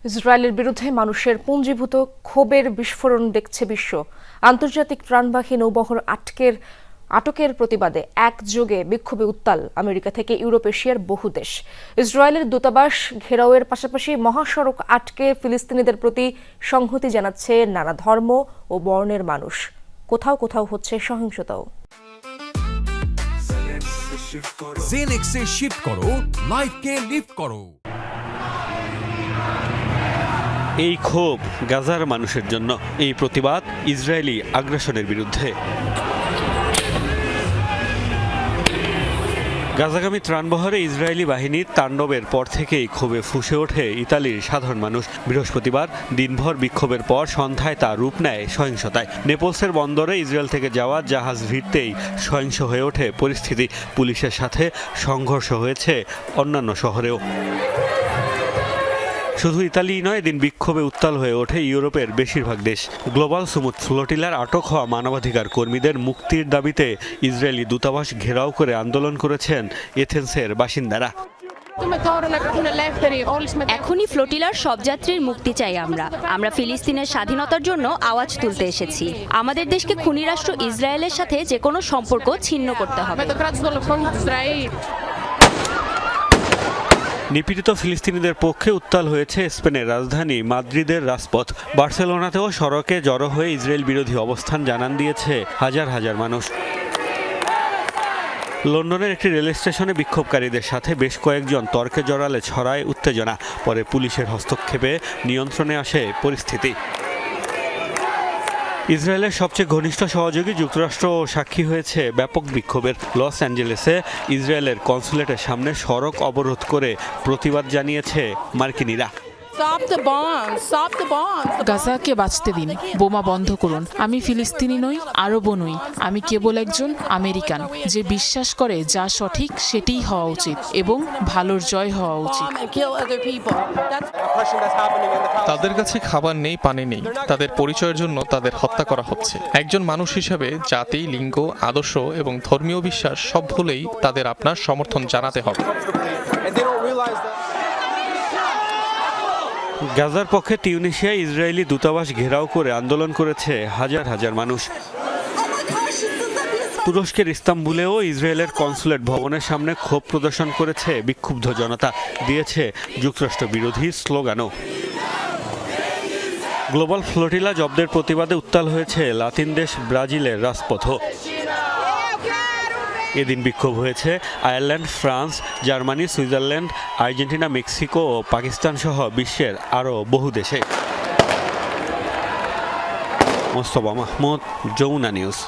ইসরায়েলের বিরুদ্ধে মানুষের পুঞ্জীভূত ক্ষোভের বিস্ফোরণ দেখছে বিশ্ব। আন্তর্জাতিক ত্রাণবাহী নৌবহর আটকের প্রতিবাদে একযোগে বিক্ষোভে উত্তাল আমেরিকা থেকে ইউরোপ এশিয়ার বহু দেশ। ইসরায়েলের দূতাবাস ঘেরাওয়ের পাশাপাশি মহাসড়ক আটকে ফিলিস্তিনিদের প্রতি সংহতি জানাচ্ছে নানা ধর্ম ও বর্ণের মানুষ। কোথাও কোথাও হচ্ছে সহিংসতাও। জেনেক্সে শিফট করো, লাইফকে লিফট করো। এই ক্ষোভ গাজার মানুষের জন্য, এই প্রতিবাদ ইসরায়েলি আগ্রাসনের বিরুদ্ধে। গাজাগামী ত্রাণবহরে ইসরায়েলি বাহিনীর তাণ্ডবের পর থেকেই ক্ষোভে ফুঁসে ওঠে ইতালির সাধারণ মানুষ। বৃহস্পতিবার দিনভর বিক্ষোভের পর সন্ধ্যায় তা রূপ নেয় সহিংসতায়। নেপলসের বন্দরে ইসরায়েল থেকে যাওয়া জাহাজ ভিড়তেই সহিংস হয়ে ওঠে পরিস্থিতি। পুলিশের সাথে সংঘর্ষ হয়েছে অন্যান্য শহরেও। শুধু ইতালিই নয়, এদিন বিক্ষোভে উত্তাল হয়ে ওঠে ইউরোপের বেশিরভাগ দেশ। গ্লোবাল সুমুদ ফ্লোটিলার আটক হওয়া মানবাধিকার কর্মীদের মুক্তির দাবিতে ইসরায়েলি দূতাবাস ঘেরাও করে আন্দোলন করেছেন এথেন্সের বাসিন্দারা। এখনই ফ্লোটিলার সব যাত্রীর মুক্তি চাই। আমরা ফিলিস্তিনের স্বাধীনতার জন্য আওয়াজ তুলতে এসেছি। আমাদের দেশকে খুনি রাষ্ট্র ইসরায়েলের সাথে যে কোনো সম্পর্ক ছিন্ন করতে হবে। নিপীড়িত ফিলিস্তিনিদের পক্ষে উত্তাল হয়েছে স্পেনের রাজধানী মাদ্রিদের রাজপথ। বার্সেলোনাতেও সড়কে জড়ো হয়ে ইসরায়েল বিরোধী অবস্থান জানান দিয়েছে হাজার হাজার মানুষ। লন্ডনের একটি রেল স্টেশনে বিক্ষোভকারীদের সাথে বেশ কয়েকজন তর্কে জড়ালে ছড়ায় উত্তেজনা। পরে পুলিশের হস্তক্ষেপে নিয়ন্ত্রণে আসে পরিস্থিতি। ইসরায়েলের সবচেয়ে ঘনিষ্ঠ সহযোগী যুক্তরাষ্ট্র সাক্ষী হয়েছে ব্যাপক বিক্ষোভের। লস অ্যাঞ্জেলেসে ইসরায়েলের কনসুলেটের সামনে সড়ক অবরোধ করে প্রতিবাদ জানিয়েছে মার্কিনিরা। গাজাকে বাঁচতে দিন, বোমা বন্ধ করুন। আমি ফিলিস্তিনি নই, আরবও নই, আমি কেবল একজন আমেরিকান যে বিশ্বাস করে যা সঠিক সেটিই হওয়া উচিত এবং ভালোর জয় হওয়া উচিত। তাদের কাছে খাবার নেই, পানি নেই। তাদের পরিচয়ের জন্য তাদের হত্যা করা হচ্ছে। একজন মানুষ হিসেবে জাতি, লিঙ্গ, আদর্শ এবং ধর্মীয় বিশ্বাস সব ভুলেই তাদের আপনার সমর্থন জানাতে হবে। গাজার পক্ষে তিউনিসিয়ায় ইসরায়েলি দূতাবাস ঘেরাও করে আন্দোলন করেছে হাজার হাজার মানুষ। তুরস্কের ইস্তাম্বুলেও ইসরায়েলের কনসুলেট ভবনের সামনে ক্ষোভ প্রদর্শন করেছে বিক্ষুব্ধ জনতা, দিয়েছে যুক্তরাষ্ট্র বিরোধী স্লোগানও। গ্লোবাল ফ্লোটিলা জব্দের প্রতিবাদে উত্তাল হয়েছে লাতিন দেশ ব্রাজিলের রাজপথও। এদিন বিক্ষোভ হয়েছে Ireland, France, Germany, Switzerland, Argentina, Mexico ও পাকিস্তান সহ বিশ্বের আরও বহু দেশে। মোস্তফা মাহমুদ, যমুনা নিউজ।